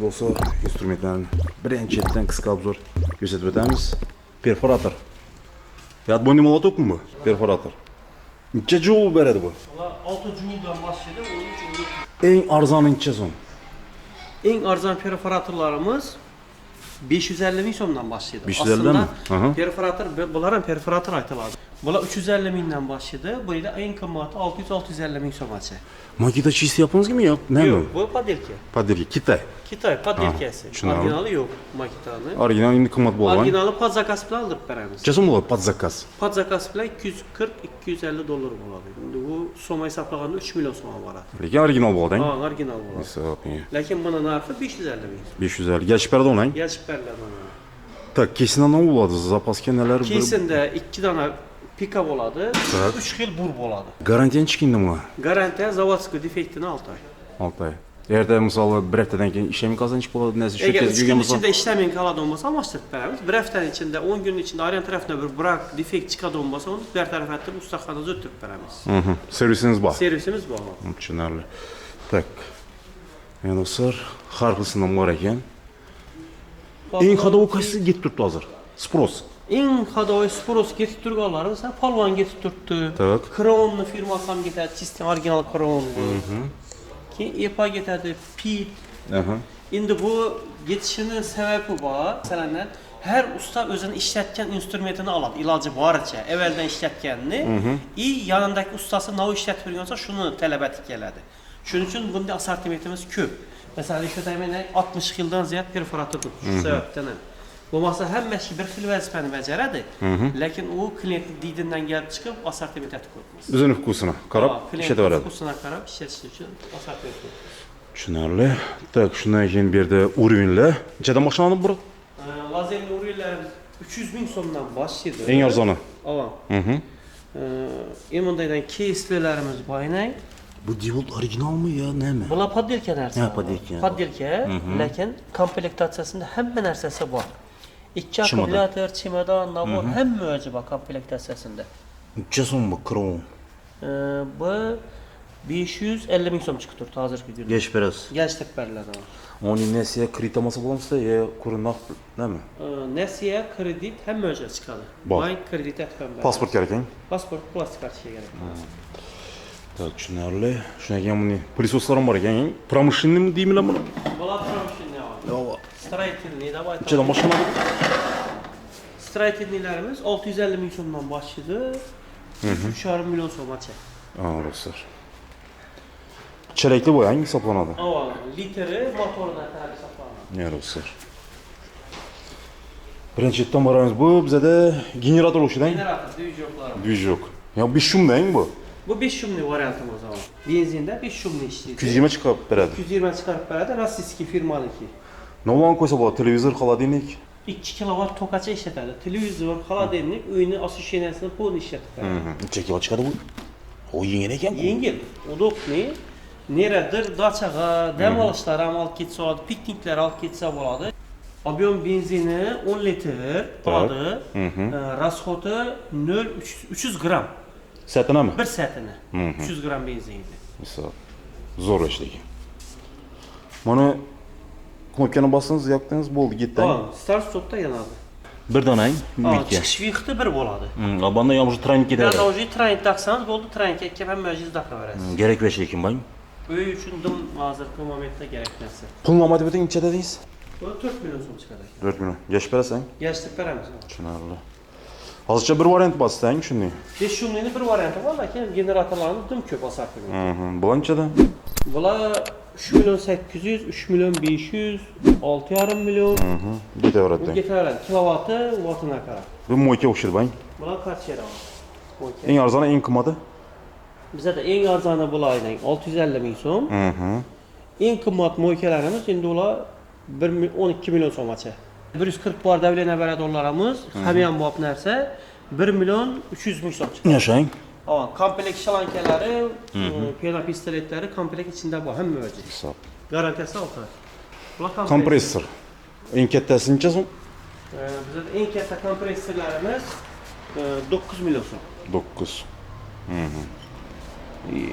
Dostlar, instrumentlerin birinchidan qisqa obzor ko'rsatib o'tamiz. Perforator. Yadbonli molotov mu? Perforator. Necha joule beradi bu? 6 jouldan başlaydı. Eng arzoni necha so'm? En arzon perforatorlarımız 550 bin so'mdan başladı. 550 mi? Aslında perforator, bunlar ham perforator aytiladi. Bular 350 mingdan başladı. Bu yil eng qimmati 600-650 ming so'mgacha. Makita чисто японскими yo'q, nima? Yo'q, bu podelka. Podelka Kitay. Kitay podelkasi. tushunarli. Originali yo'q makitani. Original endi qimmat bo'lgan. Originali pod zakaz bilan olib beramiz. Necha so'm bo'ladi pod zakaz? Pod zakaz bilan 240-250 dollar bo'ladi. Endi bu so'm hisoblaganda 3 million so'm bo'ladi. Lekin original bo'ladi. Ha, original bo'ladi. Hisobing. Lekin buni narxi 550 ming. 550. Gachib beradi o'lang. Yechib beriladi mana. Tak, kesindan nima bo'ladi? Zapaska nelar? Kesinda 2 dona pika bo'ladi, 3 xil bur bo'ladi. Garantiya chiqindi mi? Garantiya zavodskiy defektini 6 oy. 6 oy. Erta misol bir haftadan keyin ishlamay qolsanchi bo'ladi, narsa shu Agar tez 3 yurgan kun bo'lsa. ichida ishlamay qoladigan bo'lsa, almashtirib beramiz. Bir haftaning ichida, 10 kun ichida orient tarafdan bir brak defekt chiqadigan bo'lsa, uni bir tarafdan ustaxonada o'tirib beramiz. Servisimiz bor. Servisimiz bor. Tushunarli. Tak. Yana dostlar, har xil sinov bor ekan. Eng xadovi qaysi ketib turibdi hozir? Spros. Eng xadoyi Spros ketib turganlari, masalan, Polvon ketib turibdi. Tak. Kronni firmasi ham ketadi, чисто original Kron. Keyin EPA ketadi, Pit. Endi bu yetishini sababi bor. Masalan, her usta o'zini ishlatgan instrumentini oladi, iloji boricha. Evveldan ishlatganini, yanındaki ustasi nav ishlatib turgansa, shuni talab etib keladi. Shuning uchun bunday assortimentimiz ko'p. Masalan, shu taymanda 60 yildan ziyod perforator shu sababdan ham. Bo'lmasa hammasi bir xil vazifani bajaradi, lekin u klient didindan kelib chiqib assortiment etib qo'yamiz. O'zini vkusini qarab ishlataveradi. Vkusini qarab ishlatish uchun assortiment qo'yamiz. Tushunarli. Tak, shundan keyin bu yerda urinlar. Nechadan boshlanadi bu? Lazerli urinlarimiz 300 ming so'mdan boshlaydi. Eng arzoni. Ava. Emondaydan KSV'larimiz boyinay. Bu diod originalmi yo nima? Bular podelka narsa. Ha, podelka. Podelka, lekin komplektatsiyasida hamma narsasi bor. 2 akkumulyator, chemadon, nabor hamma o'zi bor komplektatsiyasida. Necha so'm bu kron? Bu 550 ming so'm chiqib turibdi hozirgi kunda. Geç biraz. Gashtab beriladi. Oni nasiya kredit olmasa bo'lamizda, yo ko'rinoq nima? Nasiya, kredit hamma o'zi chiqadi. Bank kredit ham bor. Pasport kerak ekan? Pasport, plastik kartochka kerak. Tak, tushunarli. Shundan keyin buni pылесостlarim bor ekan. Промышленныйmi deymilar buni? Bular промышленный. Yo'q. Строительный, давай. Nechadan boshlanadi? Строительныйlarimiz 650 ming so'mdan boshlaydi. 3,5 million so'mgacha. Dostlar. Chelakli bo'yang hisoblanadi. Avval litri motoridan qarab hisoblanadi. Ya dostlar. Birinchidan boramiz. Bu bizada generator o'shidan. Generator, dvijoklar. Dvijok. Ya 5 shumdang bu. Bu 5 shumli variantimiz avval. Benzinda 5 shumli ishlaydi. 220 chiqib beradi. 220 chiqarib beradi, rossiyskiy firmaniki. Novan qo'ysa bo'ladi, televizor, xolodilnik. 2 kilovat tokacha ishlatadi. Televizor, xolodilnik, uyni osishchenasini polni ishlatib beradi. Necha kilo chiqadi bu? O yengil ekan-ku. Yengil, udobniy. Neradir dachaga, dam olishlar ham olib ketsa bo'ladi, pikniklar olib ketsa bo'ladi. Ob'yom benzini 10 litr bo'ladi. Расходi 300 gram. Satinami? Bir satini. 300 gram benzin edi. Misol. Zo'r ishlaydi. Mana knopkani bossangiz, yoqdingiz, bo'ldi, ketdi. Ha, start stopda yanadi. Bir donang, mikka. Chiqish vaqti bir bo'ladi. Banda yomg'ir tranik ketadi. Yana o'zi tranik taqsangiz bo'ldi, tranik ikkab hamma o'zingiz taqaverasiz. Kerak emas lekin bang. Uy uchun dim hozirgi momentda kerak narsa. Pul nomadi biting necha dedingiz? Bu 4 million so'm chiqadi. 4 million. Gash berasan? Gashib beramiz. Tushunarli. Hozircha bir variant bosding, shunday. 5 shumlining bir varianti bor, lekin generatorlarimiz dim ko'p asartib. Bular nechadan? Bular 3 million 800, 3 million 500, 6,5 million. Ketaveradi. Bu ketaveradi. Kilovati, vatına qarab. Bu mo'yka o'xshaydi bang. Bular karchera. Eng arzoni, eng qimmati? Bizda eng arzoni bularning 650 ming so'm. Eng qimmat mo'ykalarimiz endi ular 12 million so'mgacha. 140 bar davleniya baradorlarimiz hamyon bop narsa 1 million 300 ming so'm chiqadi. Yashang. Avval komplekt shalankalari, pena pistoletlari komplekt ichida bor, hamma o'zi. Hisob. Garantiyasi 6 oy. Bular Kompressor. Eng kattasi necha so'm? Bizda eng katta kompressorlarimiz 9 million so'm. 9.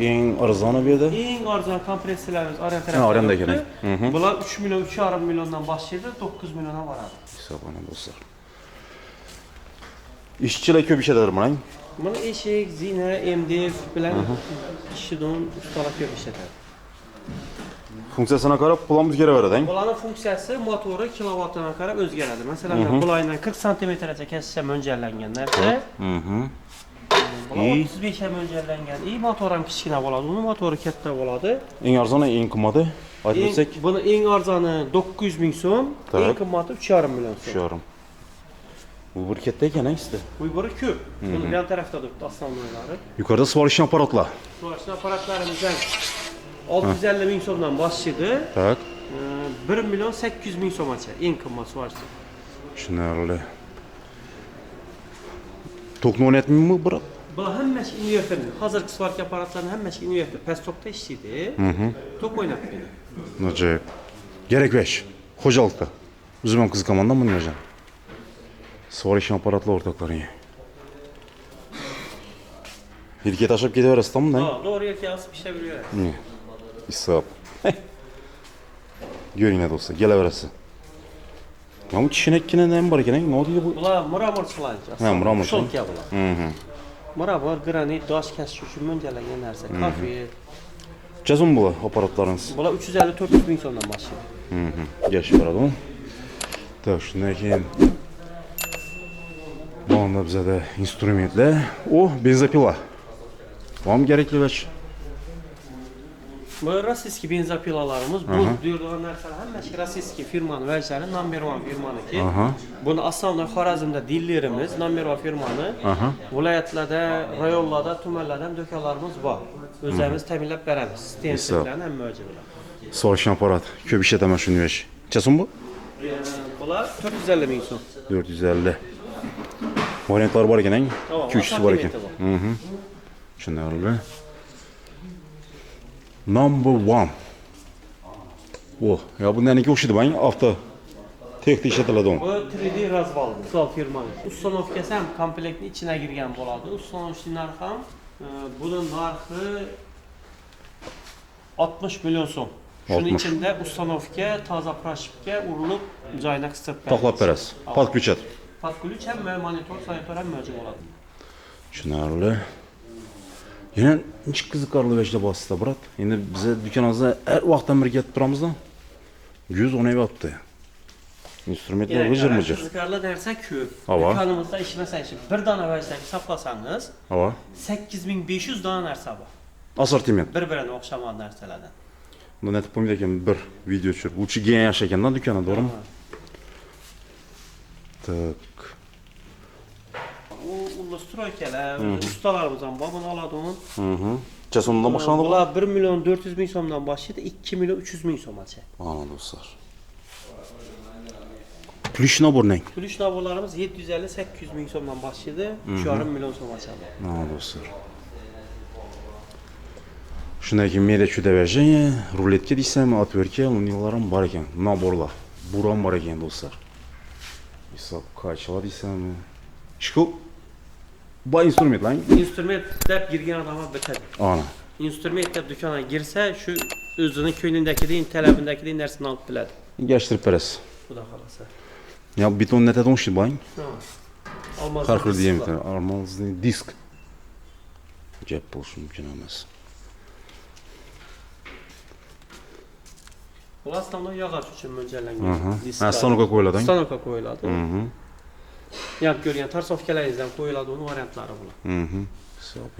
En arzanı bir de. Eng arzon kompressiyalarimiz Aryan Ha, tarafda. Aryan'da kerak. Bular 3 milyon, 3,5 milyondan başlaydı, 9 milyona varadi. Hisoblanib do'stlar. İşçiler ko'p ishlatadi buni. Buni eshik, zina, MDF bilan ishidan ustalar ko'p ishlatadi. Funksiyasına qarab pulni o'zgaraveradi. Bularning funksiyasi motori kilovattiga qarab o'zgaradi. Masalan, bularni 40 santimetrgacha kesishga mo'ljallangan narsa. Bular 35 ga mo'ljallangan. Motor ham kichkina bo'ladi. Uni motori katta bo'ladi. Eng arzoni, eng qimmati aytib o'tsak, Buni eng arzoni 900 ming so'm, eng qimmati 3,5 million so'm. 3,5. Bu bir katta ekan sizda. Bu biri ko'p. Buni yan tarafda turibdi aslanlari. Yuqorida sug'orishgan apparatlar. Sug'orishgan apparatlarimizdan 650 ming so'mdan boshlaydi. Tak. 1 million 800 ming so'mgacha eng qimmat sug'orish. Tushunarli. Tokni o'rnatmaymi bu? Bular hammasi inverterli. Hozirgi sug'orish apparatlarning hammasi inverter. Past tokda ishlaydi. Tok o'ynatmaydi. Ajoyib. Gerek besh. Xo'jalikda. O'zim ham qiziqaman buni o'zim. Sug'orishgan apparatlar o'rtoqlaring. Yelka tashib ketaverasizmi? Ha, to'g'ri yerga osib ishlab yuraverasiz. Ne? Hisob. Ko'ringlar do'stlar, kelaverasiz. Mana bu kishinekkina nima bor ekan? Nima deydi bu? Bular mramorchilanchi. Ha, mramor. Sholka bular. Mramor, granit, tosh kasish uchun mo'ljallangan narsa. Kafe. Jazm bu apparatlarınız. Bular 350-400 ming so'mdan boshlaydi. Yaxshi beradi. Tak, shundan keyin bunda bizada instrumentlar, o benzopila. Vam kerakli baş. Bu rossiyskiy benzopilalarimiz, bu deyilgan narsalar hammasi rossiyskiy firmaning vajlari, number 1 firmaniki. Buni asosan Xorazmda dillerimiz, number 1 firmani, viloyatlarda, rayonlarda, tumanlarda ham do'konlarimiz bor. O'zimiz ta'minlab beramiz. Stensillarni ham mavjud bular. Sug'orishgan apparat, ko'p ishlataman shuni baş. Necha bu? Bular 450 ming so'm. 450. Variantlar bor ekan, 2-3 bor ekan. Tushunarli. Number 1. O, ya bundaniki o'xshaydi bang, avto texnik ishlatiladi u. Bu 3D razval, Ural firmasi. Ustanovkasi ham komplektning ichiga kirgan bo'ladi. Ustanovchi narxi ham buning narxi 60 million so'm. Shuning ichida ustanovka, toza proshibga urilib, joyini qisib beradi. To'qlab berasiz. Podключат. Podключ ham monitor, monitor ham mavjud bo'ladi. Tushunarli. Yana nechta qiziqarli ishlar bosda, brat. Endi biz do'konimizda har vaqtdan bir ketib turamiz-da. Yuz o'ynayapti. Instrumentlar g'ijir-mijir. Qiziqarli narsa ko'p. Ava. Do'konimizda ishlasangiz, bir dona vajdan hisoblasangiz, Ava. 8500 dona narsa bor. Assortiment. Bir-biriga o'xshagan narsalardan. Buni aytib qo'ymaydi ekan, bir video tushirib. Bu chigen yaxshi ekan-da do'koni, to'g'rimi? Tak. U illustroykalar, ustalarimiz ham bor, buni oladi uni. Necha so'mdan boshlandi bu? Bular 1 million 400 ming so'mdan boshlaydi, 2 million 300 ming so'mgacha. Mana do'stlar. Plish naborning. Plish naborlarimiz 750-800 ming so'mdan boshlaydi, 3,5 million so'mgacha. Mana do'stlar. Shundan keyin menda chudavajanye, ruletka deysizmi, otverka, ular ham bor ekan. Naborlar. Buram bor ekan do'stlar. Hisob qachlar deysizmi? Shku bu instrumentlar. Instrument deb girgan odam bitadi. Ana. Instrument deb do'konga girsa, shu o'zining ko'nglidagi, talabidagi narsani olib biladi. Engashtirib berasiz. Xudo xolasa. Ya beton netadan o'xshaydi bang. Olmaz. Har xil diametr, olmazli disk. Gap bo'lishi mumkin emas. Bu aslında yağaç uchun mo'ljallangan disk. Stanoga qo'yiladi. Stanoga qo'yiladi. Yap ko'rgan tarsofkalaringizdan qo'yiladi, uni variantlari bular. Hisob.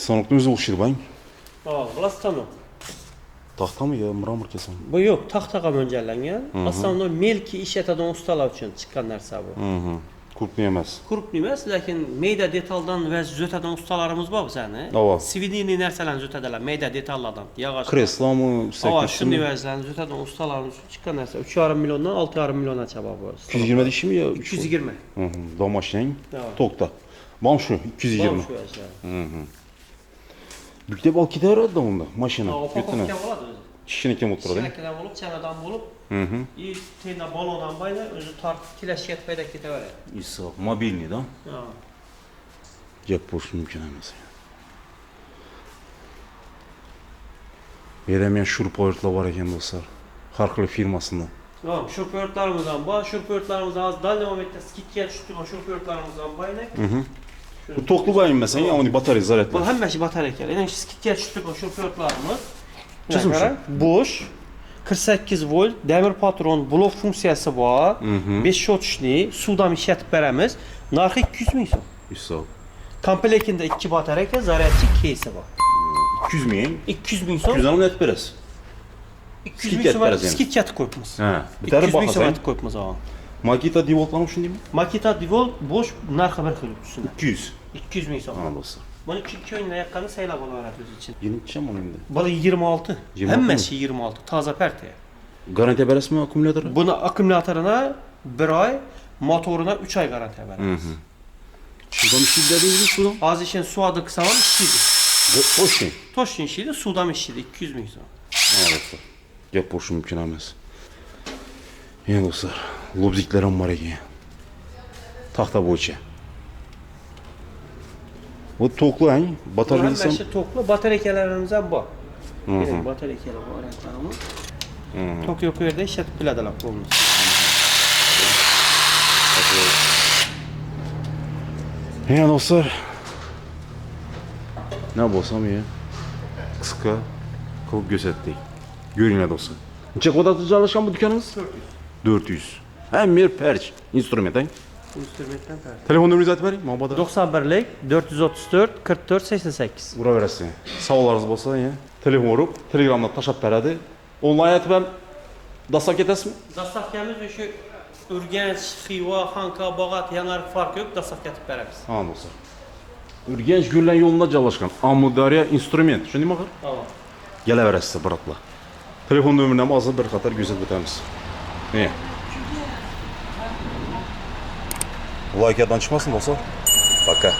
Stanokni o'zi o'xshaydi bang. Bular stanok. Taxtami yo mramor kesam? Bu yo'q, taxtaga mo'ljallangan. Aslında melki ishlatadigan ustalar uchun chiqqan narsa bu. Krupniy emas. Krupniy emas, lekin mayda detaldan va zotadigan ustalarimiz bor bizani. Svidiniy narsalarni zotadilar, mayda detallardan, yog'och. Kreslami, shunday vazlarni zotadigan ustalarimiz uchun chiqqan narsa. 3,5 milliondan 6,5 milliongacha bor bu. 220 deyishmi yo? 220. Domashning to'qta. Bom shu 220. Büktep al ketaveradi unda mashina. Yutina. Kishiniki bo'lib turadi. Kishiniki bo'lib, chanadan bo'lib, и tenda balondan bayla o'zi tortib kelashga payda ketaveradi. Hisob mobilniy da. Gap boşluğu mümkün emas. Yerden şurpoyurtlar var ekan dostlar. Har xil firmasından. Tamam, şurpörtlerimizden var. Şurpörtlerimiz az davom etdi. Skitga tushgan şurpörtlerimizden baynak. Bu toklu bayım mesela ya onu batarya Bu zaryadlı. hammasi batarya ekan. Endi skitga tushgan şurpörtlerimiz. Çizim şu. Boş. 48 volt demir patron blok funksiyası var. 5 shotli suvdan ishlatib beramiz. Narxi 200 ming so'm. Hesap. Komplektinde 2 batarya, zaryadchi кейsi var. 200 ming. 200 ming so'm. 200 ming net berasiz. 200 ming Skit so'm berasiz yani. skitga qo'yibmiz. Ha. 200 ming so'm qo'yibmiz ha. Makita Divolt'larım shundaymi? Makita Divol boş narxi bir xil üstüne. 200. 200 ming so'm. Ha dostlar. Buni 2 o'yindan yaqqani saylab olaveradi o'zi için. 20 mi onun endi? Bala 26. 26 Hammasi 26. Toza partiya. Garantiya berasizmi akkumulyatorga? Buni akkumulyatorina 1 oy, motorina 3 oy garantiya beramiz. Şuradan bir şey dediniz şuradan. Hozir ishini suvda qilsam ham ishlaydi. Hoşçakalın. Toshkent ishlaydi, suvda ham ishlaydi 200 ming so'm. Ha dostlar. Gap boşluğu mümkün emas. Yani dostlar. Lobziklerim var ekan. Taxta bo'yicha. Bu toklu hani batarya desem. Hammasi to'qli batareyalarimiz ham bor. Keling, batareyalar bor aytamiz. Tok yo'q yerda ishlatib biladilar qo'limiz. Yani dostlar. Ne bo'lsam ya. Qisqa qilib ko'rsatdik. Ko'ringlar dostlar. Necha kvadratda joylashgan bu dükkanınız? 400. Hem bir perch instrument hein. Instrumentdan tartib. Telefon numarayı aytib bering. Mabada. 91lik 434 44 88. Uraverasizlar. Savollaringiz bo'lsa ya. Telefon urib, Telegramda tashlab beradi. Onlayn aytib ham dastlab ketasizmi? Dastavkamiz o'sha Urganch, Xiva, Xanka, Bog'at, yangi farq yo'q, dastavka etib beramiz. Ha dostlar. Urganch Gullan yo'lida joylashgan Amudaryo instrument. Shundaymi axir? Tamam. Kelaverasizlar biratlar. Telefon nomerini ham hozir bir qator ko'rsatib o'tamiz. Ne? Like atdan chiqmasin dostlar. Пока.